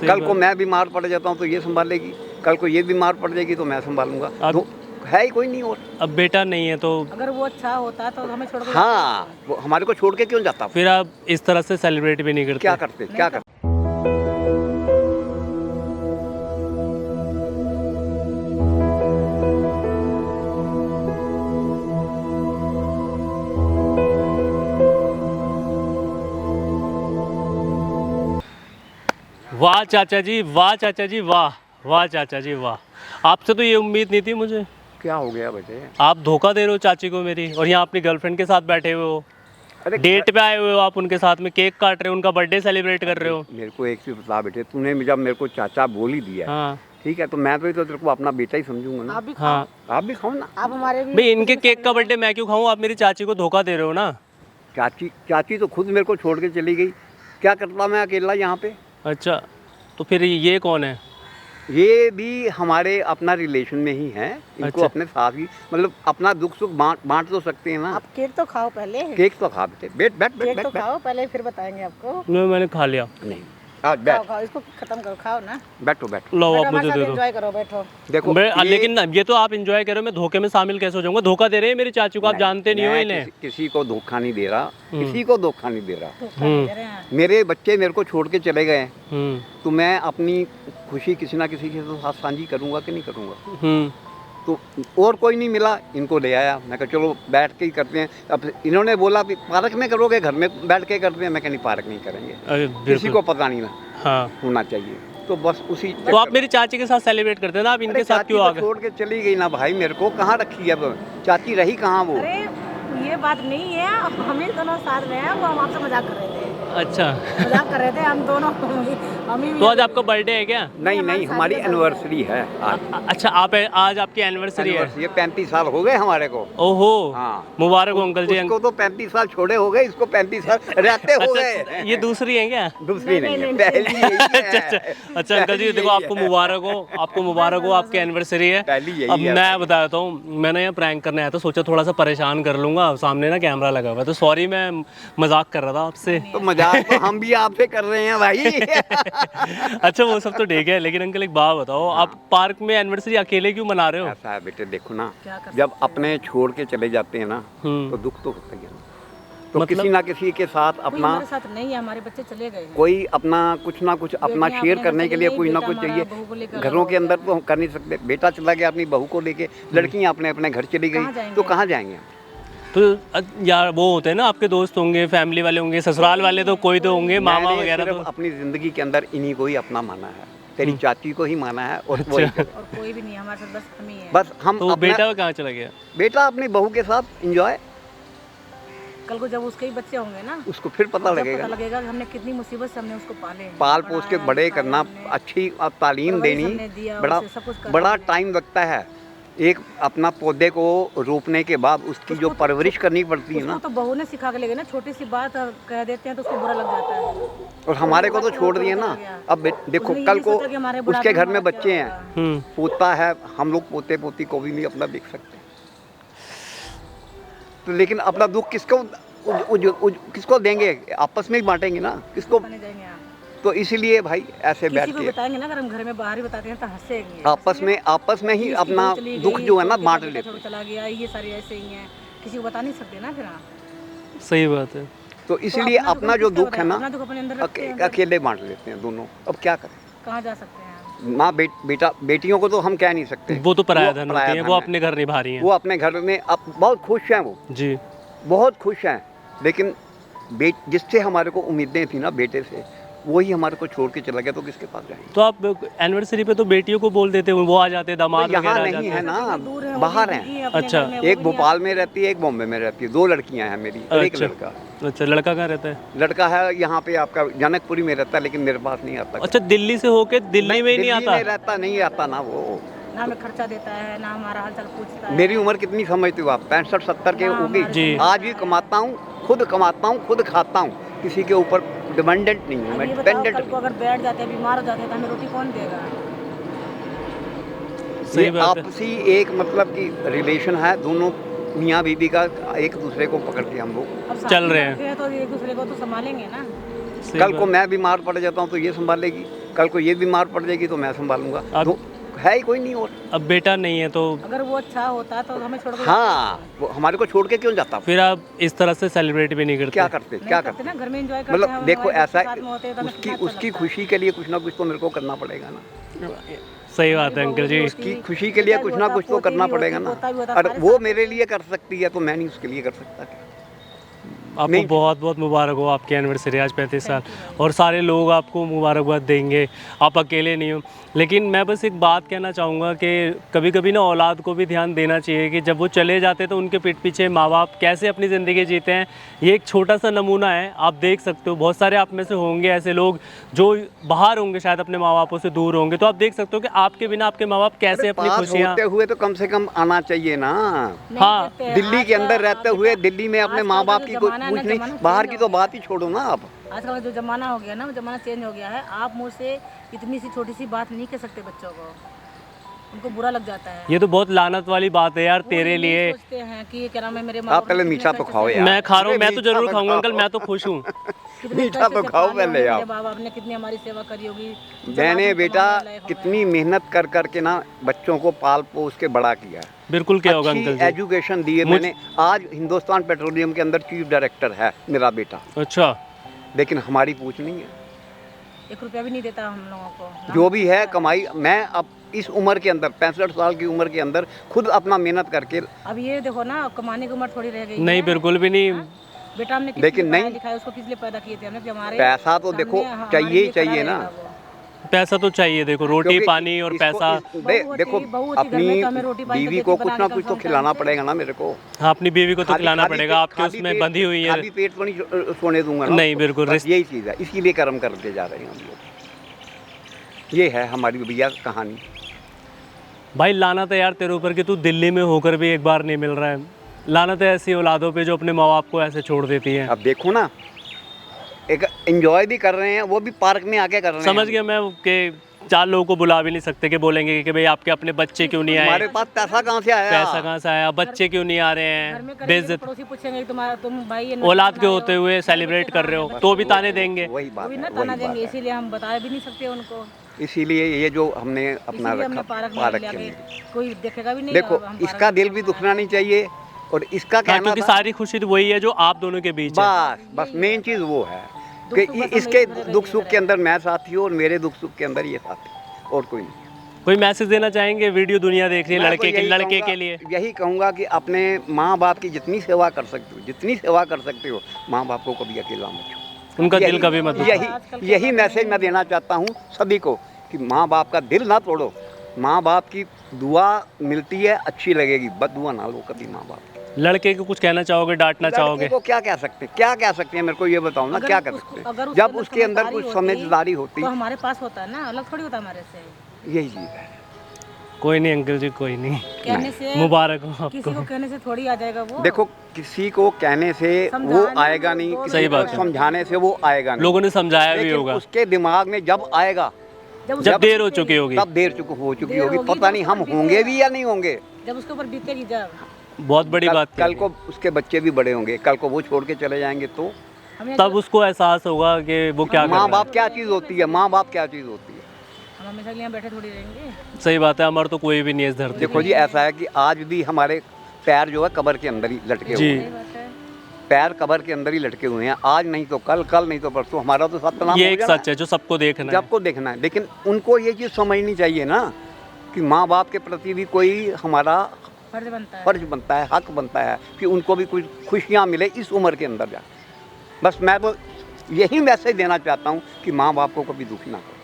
कल को मैं बीमार पड़ जाता हूँ तो ये संभालेगी, कल को ये बीमार पड़ जाएगी तो मैं संभालूंगा। तो है ही कोई नहीं। और अब बेटा नहीं है तो अगर वो अच्छा होता तो हमें छोड़ के हाँ, वो हमारे को छोड़ के क्यों जाता? फिर आप इस तरह से सेलिब्रेट भी नहीं करते? क्या करते, क्या करते? वाह चाचा जी, वाह चाचा जी, वाह वाह चाचा जी, वाह। आपसे तो ये उम्मीद नहीं थी मुझे। क्या हो गया बेटे? आप धोखा दे रहे हो चाची को मेरी, और यहाँ अपनी गर्लफ्रेंड के साथ बैठे हुए हो, अरे डेट पे आए हुए हो, आप उनके साथ में केक काट रहे हो, उनका बर्थडे सेलिब्रेट कर रहे हो। मेरे को एक चीज बता बेटे, तूने जब मेरे को चाचा बोल ही दिया, हाँ ठीक है, तो मैं तो तेरे को अपना बेटा ही समझूंगा ना। आप भी हाँ आप भी खाओ ना। आप हमारे भी भाई, इनके केक का बर्थडे मैं क्यों खाऊं? आप मेरी चाची को धोखा दे रहे हो ना। चाची तो खुद मेरे को छोड़ के चली गई, क्या करता मैं अकेला यहाँ पे? अच्छा, तो फिर ये कौन है? ये भी हमारे अपना रिलेशन में ही है। इनको अच्छा। अपने साथ ही मतलब अपना दुख सुख बांट तो सकते हैं ना। आप केक तो खाओ पहले, केक तो खा बेटे, बैठ बैठ बैठ केक बैठ तो बैठ। खाओ पहले, फिर बताएंगे आपको। मैंने खा लिया। नहीं, आज खाओ बैठ, खाओ, इसको खत्म करो, खाओ ना। बैठो बैठो। लो बैठो, आप हमारे मुझे साथ दे दो। एंजॉय करो, बैठो। देखो लेकिन ना, ये तो आप एंजॉय करो, मैं धोखे में शामिल कैसे हो जाऊंगा? धोखा दे रहे हैं मेरी चाची को, आप जानते नहीं हो मैं इन्हें। किसी को धोखा नहीं दे रहा, किसी को धोखा नहीं दे रहा। धोखा नहीं दे रहे हैं। मेरे बच्चे मेरे को छोड़ के चले गए, हम्म तो मैं अपनी खुशी किसी ना किसी के साथ साझी करूंगा कि नहीं करूंगा? हम्म तो और कोई नहीं मिला, इनको ले आया। मैं कहा चलो बैठ के ही करते हैं। अब इन्होंने बोला कि पार्क में करोगे, घर में बैठ के करते हैं। मैं कहा नहीं, पार्क नहीं करेंगे, अरे किसी बिल्कुल। को पता नहीं ना हाँ, होना चाहिए। तो बस उसी तो आप मेरी चाची के साथ सेलिब्रेट करते हैं ना, आप इनके साथ क्यों आ गए? छोड़ के चली गई ना भाई, मेरे को कहाँ रखी है अब? चाची रही कहाँ वो? अरे ये बात नहीं है, हम ही दोनों साथ में हैं, वो हम आपसे मजाक कर रहे थे। अच्छा, मजाक कर रहे थे हम दोनों। हम ही तो आज आपका बर्थडे है क्या? नहीं नहीं, हमारी एनिवर्सरी है आज। अच्छा, आज आपकी एनिवर्सरी है? ये 35 साल हो गए हमारे को। ओहो, हाँ। मुबारक हो अंकल जी। उसको तो 35 साल छोड़े हो गए, इसको 35 साल रहते हो गए। अच्छा, ये दूसरी है क्या? दूसरी नहीं है, पहली यही अच्छा है। अच्छा अंकल जी, देखो आपको मुबारक हो, आपको मुबारक हो, आपकी एनिवर्सरी है। पहली यही अब है। मैं बताता हूँ, मैंने यहाँ प्रैंक करने आया था, सोचा थोड़ा सा परेशान कर लूंगा, सामने ना कैमरा लगा हुआ है, तो सॉरी, मैं मजाक कर रहा था आपसे। तो मजाक तो हम भी आपसे कर रहे हैं भाई। अच्छा, वो सब तो ठीक है, लेकिन अंकल एक बात बताओ, आप पार्क में एनिवर्सरी अकेले क्यों मना रहे हो? ऐसा है बेटे, देखो ना, क्या कर जब अपने छोड़ के चले जाते हैं ना, तो दुख तो होता ही है ना। तो मतलब? किसी ना किसी के साथ कोई अपना हमारे साथ नहीं है, हमारे बच्चे चले गए हैं। कोई अपना कुछ ना कुछ अपना बेटियां शेयर अपने करने घर के लिए चली कुछ गई, ना बेटा कुछ हमारा चाहिए। बहू को लेकर घरों के अलग हो अंदर तो हम कर नहीं सकते। बेटा चला गया अपनी बहू को लेके, लड़कियां अपने अपने घर चली कहाँ गई, जाएंगे? तो कहाँ जाएंगे? तो यार, वो होते हैं ना, आपके दोस्त होंगे, फैमिली वाले होंगे, ससुराल वाले तो कोई तो होंगे, मामा मैंने वगैरह। सिर्फ तो अपनी जिंदगी के अंदर इन्हीं को ही अपना माना है, तेरी चाची को ही माना है, और वही अच्छा। कर। और कोई भी नहीं है हमारे साथ, बस हम ही हैं। बस हम तो अपना बेटा कहाँ चला गया? बेटा अपनी बहू के साथ एंजॉय, कल को जब उसके ही बच्चे होंगे ना, उसको फिर पता जब लगेगा। पता लगेगा कि हमने कितनी मुसीबत से हमने उसको पाले हैं, पाल पोस के पढ़ाया, बड़े लिखाया करना, हमने, अच्छी तालीम परवरिश देनी, हमने दिया, बड़ा उसे सब कुछ करना बड़ा हमने। टाइम लगता है। एक अपना पौधे को रोपने के बाद उसकी जो परवरिश करनी पड़ती है उसको ना, तो बहू ने सिखा के ले गए ना, छोटी सी बात कह देते हैं तो उसको बुरा लग जाता है। और हमारे को तो छोड़ दिए ना। अब देखो, उसने ये कल नहीं को सोचा कि हमारे उसके बुढ़ापे घर में में हमारा क्या बच्चे हैं, होगा। पोता है, हम लोग पोते पोती को भी नहीं अपना देख सकते। तो लेकिन अपना दुख किसको देंगे? आपस में ही बांटेंगे ना, किसको? बताने जाएंगे आप। तो इसीलिए भाई ऐसे बैठ किसी को के बताएंगे ना, अगर हम घर में बाहर ही बताते हैं तो हंसेंगे। आपस में ही अपना दुख जो है ना बांट लेते हैं। चला गया, ये सारे ऐसे ही हैं, किसी को बता नहीं सकते ना फिर आप। सही बात है। तो इसीलिए अपना जो दुख है ना, अपना दुख अपने अंदर रखते हैं, अकेले बांट लेते हैं दोनों। अब क्या करें? कहाँ जा सकते हैं? माँ बेटा बेटियों को तो हम कह नहीं सकते, वो तो पराया धन पराया होती है, धन वो है। अपने घर निभा रही हैं। वो अपने घर में अब बहुत खुश हैं, वो जी। बहुत खुश हैं। लेकिन जिससे हमारे को उम्मीदें थी ना बेटे से, वही हमारे को छोड़ के चला गया, तो किसके पास जाएंगे? तो आप एनिवर्सरी पे तो बेटियों को बोल देते हो, वो आ जाते, दामाद यहाँ वगैरह आ नहीं जाते है हैं। ना, दूर है, वो बाहर जिंदगी हैं। अपने अच्छा। घर में, वो एक भी भोपाल में रहती है, एक बॉम्बे में रहती है। 2 लड़कियां हैं मेरी, और एक अच्छा। लड़का। अच्छा, लड़का कहाँ रहता है? लड़का है यहाँ पे आपका जनकपुरी में रहता है, लेकिन मेरे पास नहीं आता। अच्छा, दिल्ली से होके दिल्ली में ही नहीं आता? नहीं आता ना वो। ना हमें खर्चा देता है, ना हमारा हालचाल पूछता है। मेरी उम्र कितनी समझते हो आप? 65-70 के हाँ, हो गई। जी। आज भी कमाता हूँ, खुद कमाता हूँ, खुद खाता हूँ, किसी के ऊपर डिपेंडेंट नहीं हूँ अब मैं, ये बताओ, डिपेंडेंट कल को अगर बैठ जाते हैं, बीमार हो जाते हैं, तो हमें रोटी कौन देगा? सही बात है। आपसी एक मतलब कि रिलेशन है दोनों मियाँ बीबी का, एक दूसरे को पकड़ के हम लोग अब साथ चल में रहे हैं। बैठे तो एक दूसरे को तो संभालेंगे ना। सही कल बात को मैं बीमार पड़ जाता हूँ तो ये संभालेगी, कल को ये बीमार पड़ जाएगी तो मैं संभालूंगा। अब- है ही कोई नहीं और। अब बेटा नहीं है तो अगर वो अच्छा होता तो हमें छोड़ के हाँ, वो हमारे को छोड़ के क्यों जाता? फिर आप इस तरह से सेलिब्रेट भी नहीं करते। क्या करते नहीं क्या करते करते? ना, घर में एंजॉय करते मतलब हैं, देखो हमारे ऐसा साथ में होते हैं तो हमें उसकी कितना अच्छा उसकी लगता है। खुशी के लिए कुछ ना कुछ तो मेरे को करना पड़ेगा ना। सही बात है अंकल जी। उसकी खुशी के लिए कुछ ना कुछ तो करना पड़ेगा ना। और वो मेरे लिए कर सकती है तो मैं नहीं उसके लिए कर सकता क्या? आपको नहीं। बहुत बहुत मुबारक हो आपकी एनिवर्सरी आज 35 साल, और सारे लोग आपको मुबारकबाद देंगे, आप अकेले नहीं हो। लेकिन मैं बस एक बात कहना चाहूँगा कि कभी कभी ना औलाद को भी ध्यान देना चाहिए कि जब वो चले जाते हैं तो उनके पीठ पीछे माँ बाप कैसे अपनी ज़िंदगी जीते हैं। ये एक छोटा सा नमूना है, आप देख सकते हो। बहुत सारे आप में से होंगे ऐसे लोग जो बाहर होंगे, शायद अपने माँ बापों से दूर होंगे, तो आप देख सकते हो कि आपके बिना आपके माँ बाप कैसे अपनी पास खुशियाँ। होते हुए तो कम से कम आना चाहिए ना। नहीं हाँ, करते हैं। दिल्ली के आजकल अंदर रहते आप हुए देखो, दिल्ली में अपने आजकल माँ का बाप जो की कोई जमाना है कुछ ना, नहीं, जमाना बाहर चेंज की हो तो गया। बात ही छोड़ो ना आप। आजकल का जो जमाना हो गया ना, वो जमाना चेंज हो गया है। आप मुँह से इतनी सी छोटी सी बात नहीं कह सकते बच्चों को, उनको बुरा लग जाता है। ये तो बहुत लानत वाली बात है यार वो तेरे ये नहीं लिए। सोचते हैं कि क्या नाम है, मेरे माँ आप बाप पहले ने मीठा कितने तो कष्ट खाओ से- यार। मैं खा रहा हूँ, अरे मैं तो जरूर मीठा खाऊंगा खाओ। अंकल, मैं तो खुश हूँ। कितने मीठा कष्ट तो से खाओ पाले पहले होंगे आप। मेरे माँ बाप ने, कितनी हमारी सेवा करी होगी। जब मैंने आज हम बेटा कमाने लायक हो गए कितनी हैं। मेहनत कर करके ना बच्चों को पाल पोस के बड़ा किया है। बिल्कुल क्या होगा अच्छी अंकल जी। एजुकेशन दी है मुझ- मैंने। आज हिंदुस्तान पेट्रोलियम के अंदर चीफ डायरेक्टर है मेरा बेटा, अच्छा, लेकिन हमारी पूछ नहीं है। 1 रुपया भी नहीं देता हम लोगों को। जो भी है कमाई, मैं अब इस उम्र के अंदर 65 साल की उम्र के अंदर खुद अपना मेहनत करके, अब ये देखो ना, अब कमाने की उम्र थोड़ी रह गई नहीं है। बिल्कुल भी नहीं। बेटा हमने किस लेकिन लिए पढ़ाया नहीं। लिखाया, उसको किस लिए पैदा किए थे हमने कि हमारे पैसा तो सामने देखो हमारे चाहिए ही लिए खड़ा चाहिए ना। रहेगा वो। पैसा तो चाहिए, देखो रोटी क्योंकि पानी और इसको- पैसा। देखो बहू होती घर अपनी में तो हमें रोटी पानी तो बीवी देती को बना कुछ के ना कम कुछ से तो कम खिलाना टाइम से। पड़ेगा ना मेरे को। हाँ, अपनी बीवी को तो खिलाना खाली पड़ेगा, पेट- आपके खाली उसमें पेट- बंधी हुई है। खाली पेट तो नहीं सोने दूंगा ना। नहीं, बिल्कुल, बस यही चीज़ है, इसीलिए कर्म करके जा रहे हैं हम लोग। ये है हमारी भैया कहानी। भाई लानत है यार तेरे ऊपर कि तू दिल्ली में होकर भी एक बार नहीं मिल रहा है। लानत है ऐसी औलादों पे जो अपने माँ बाप को ऐसे छोड़ देती है। अब देखो ना, एक एंजॉय भी कर रहे हैं, वो भी पार्क में आके कर रहे हैं। समझ गया मैं कि 4 लोगों को बुला भी नहीं सकते, कि बोलेंगे कि भाई आपके अपने बच्चे क्यों नहीं आए, हमारे पास पैसा कहाँ से आया? पैसा कहाँ से आया, बच्चे क्यों नहीं आ रहे घर में हैं, करेंगे तो बेइज्जत। पड़ोसी पूछेंगे तुम्हारा तुम भाई ये औलाद के बनाए हो, होते हुए हमारे सेलिब्रेट बच्चे कर रहे कहाँ हो हैं? तो भी ताने देंगे। वही वो बात भी है, ना वही ताना बात देंगे, है। इसीलिए हम बता भी नहीं सकते उनको। इसीलिए ये जो हमने अपना इसीलिए हमने रखा पार्क में पार्क ले के आके, अंदर। कोई देखेगा भी नहीं। देखो अब हम पार्क इसका में दिल भी बना दुखना रहे नहीं चाहिए, और इसका हाँ, कहना क्योंकि था- सारी खुशी तो वही है जो आप दोनों के बीच है। बस मेन चीज़ वो है दुख कि सुख बस इसके हमें इधर दुख रहिए, सुख इधर के अंदर मैं साथी हूँ और मेरे दुख सुख के अंदर ये साथी, और कोई नहीं। कोई मैसेज देना चाहेंगे, वीडियो दुनिया देख रही है मैं तो लड़के के यही लड़के कहूँगा- के लिए। यही कहूँगा कि अपने माँ बाप की जितनी सेवा कर सकते हो, जितनी सेवा कर सकते हो, माँ बाप को कभी अकेला मत छोड़ो। उनका दिल यही- कभी मत दुखाओ। यही मैसेज मैं देना चाहता हूँ सभी को कि माँ बाप का दिल ना तोड़ो। माँ बाप की दुआ मिलती है, अच्छी लगेगी, बद दुआ ना लो कभी माँ बाप की। लड़के को कुछ कहना चाहोगे, डांटना लड़के चाहोगे? को क्या कह सकते हैं, क्या कह सकते हैं, मेरे को ये बताओ ना, अगर क्या कर उसको- सकते अगर हैं? जब उसके अंदर समझदारी कुछ होती, समझदारी होती, तो हमारे पास होता है ना, अलग थोड़ी होता हमारे से। यही चीज़ है। कोई नहीं अंकल जी, कोई नहीं। कहने से मुबारक हो किसी आपको। को कहने से थोड़ी आ जाएगा वो। देखो किसी को कहने से वो समझाने आएगा में नहीं, दो किसी सही को बात है। समझाने से वो आएगा नहीं। लोगों ने समझाया भी लेकिन होगा, उसके दिमाग में जब आएगा, उसके जब ऊपर देर हो बीतेगी, चुकी होगी। तब देर हो चुकी देर होगी, होगी पता तो नहीं उसके हम ऊपर होंगे भी बीतेगा। या नहीं होंगे। जब उसके ऊपर बीतेगी जब बहुत बड़ी बात कल है। को उसके बच्चे भी बड़े होंगे, कल को वो छोड़ के चले जाएंगे तो हमें तब उसको एहसास होगा कि वो क्या कर माँ रहा है। बाप क्या चीज़ होती है, माँ बाप क्या चीज़ होती है। हम हमेशा के लिए यहाँ बैठे थोड़ी रहेंगे। सही बात है, अमर तो कोई भी नहीं है इस धरती देखो जी ऐसा है कि आज भी हमारे पैर जो है कब्र के अंदर ही लटके जी। हुए हैं। सही बात है। पैर कब्र के अंदर ही लटके हुए हैं, आज नहीं तो कल, कल नहीं तो परसों, हमारा तो सत्नाम ये हो एक जाना सच है जो सबको देखना है। जब को देखना है। लेकिन उनको ये चीज़ समझनी चाहिए ना कि माँ बाप के प्रति भी कोई हमारा फर्ज बनता है। फर्ज बनता है, हक बनता है कि उनको भी कुछ खुशियाँ मिले इस उम्र के अंदर जा। बस मैं तो यही मैसेज देना चाहता हूँ कि माँ बाप को कभी दुखी ना करो।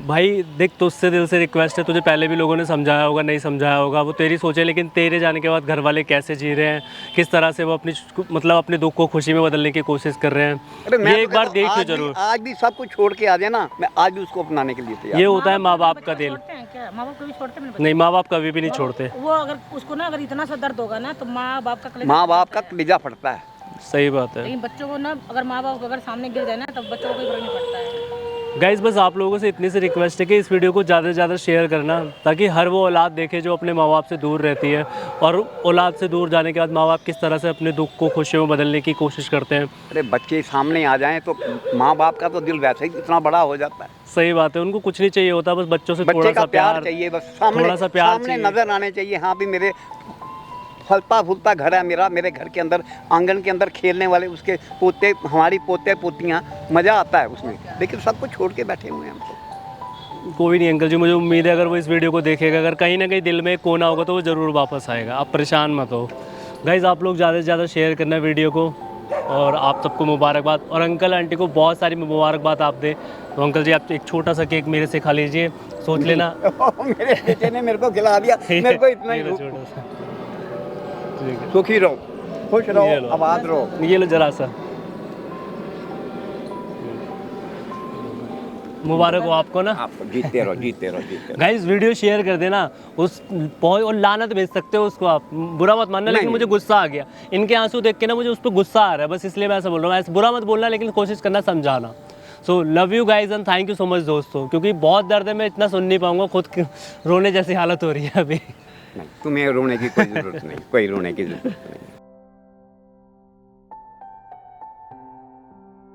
भाई देख, तुझसे दिल से रिक्वेस्ट है, तुझे पहले भी लोगों ने समझाया होगा, नहीं समझाया होगा, वो तेरी सोच है, लेकिन तेरे जाने के बाद घर वाले कैसे जी रहे हैं, किस तरह से वो अपनी मतलब अपने दुख को खुशी में बदलने की कोशिश कर रहे हैं, मैं ये एक तो बार कहता हूँ, देख लो जरूर। आज भी सब कुछ छोड़ के आ जाए ना, मैं आज भी उसको अपनाने के लिए तैयार ये हूँ। होता है माँ बाप का दिल। छोड़ते हैं क्या? माँ बाप कभी छोड़ते हैं? नहीं, माँ बाप कभी भी नहीं छोड़ते। वो अगर उसको ना अगर इतना सा दर्द होगा ना तो माँ बाप का कलेजा माँ बाप फटता का है। कलेजा फटता है। सही बात है। लेकिन बच्चों को ना अगर माँ बाप अगर सामने गिर जाए ना तब बच्चों को कोई फर्क नहीं पड़ता है। गाइज बस आप लोगों से इतनी सी रिक्वेस्ट है कि इस वीडियो को ज़्यादा से ज़्यादा शेयर करना, ताकि हर वो औलाद देखे जो अपने माँ बाप से दूर रहती है, और औलाद से दूर जाने के बाद माँ बाप किस तरह से अपने दुख को खुशियों में बदलने की कोशिश करते हैं। अरे बच्चे सामने आ जाएं तो माँ बाप का तो दिल वैसे ही इतना बड़ा हो जाता है। सही बात है, उनको कुछ नहीं चाहिए होता, बस बच्चों से थोड़ा बच्चे का सा प्यार चाहिए, बस सामने थोड़ा सा प्यार सामने चाहिए। नजर आने चाहिए। हाँ भी मेरे फलता फूलता घर है मेरा, मेरे घर के अंदर आंगन के अंदर खेलने वाले उसके पोते, हमारी पोते पोतियाँ, मज़ा आता है उसमें। लेकिन सब कुछ छोड़ के बैठे हुए हैं हम तो। कोई नहीं अंकल जी, मुझे उम्मीद है अगर वो इस वीडियो को देखेगा, अगर कहीं ना कहीं दिल में एक कोना होगा तो वो ज़रूर वापस आएगा। आप परेशान मत हो गाइज़, आप लोग ज़्यादा से ज़्यादा शेयर करना वीडियो को, और आप सबको मुबारकबाद। और अंकल आंटी को बहुत सारी मुबारकबाद आप दें। तो अंकल जी आप एक छोटा सा केक मेरे से खा लीजिए, सोच लेना। मेरे बेटे ने मेरे को खिला दिया, मेरे को इतना ही ये लो छोटा सा, ठीक है। सुखी रहो, खुश ये रहो, लो। आबाद रहो। ये लो जरा सा, मुबारक हो आपको ना। आप जीतते रहो, जीतते रहो, जीतते रहो। गाइस वीडियो शेयर कर देना उस और लानत भेज सकते हो उसको, आप बुरा मत मानना। लेकिन नहीं। मुझे गुस्सा आ गया इनके आंसू देख के ना, मुझे उस पर गुस्सा आ रहा है, बस इसलिए मैं ऐसा बोल रहा हूँ। ऐसा बुरा मत बोलना, लेकिन कोशिश करना समझाना। So love you guys and thank you so much दोस्तों, क्योंकि बहुत दर्द है, मैं इतना सुन नहीं पाऊंगा, खुद रोने जैसी हालत हो रही है अभी। नहीं, तुम्हें रोने की कोई ज़रूरत नहीं, कोई रोने की ज़रूरत नहीं।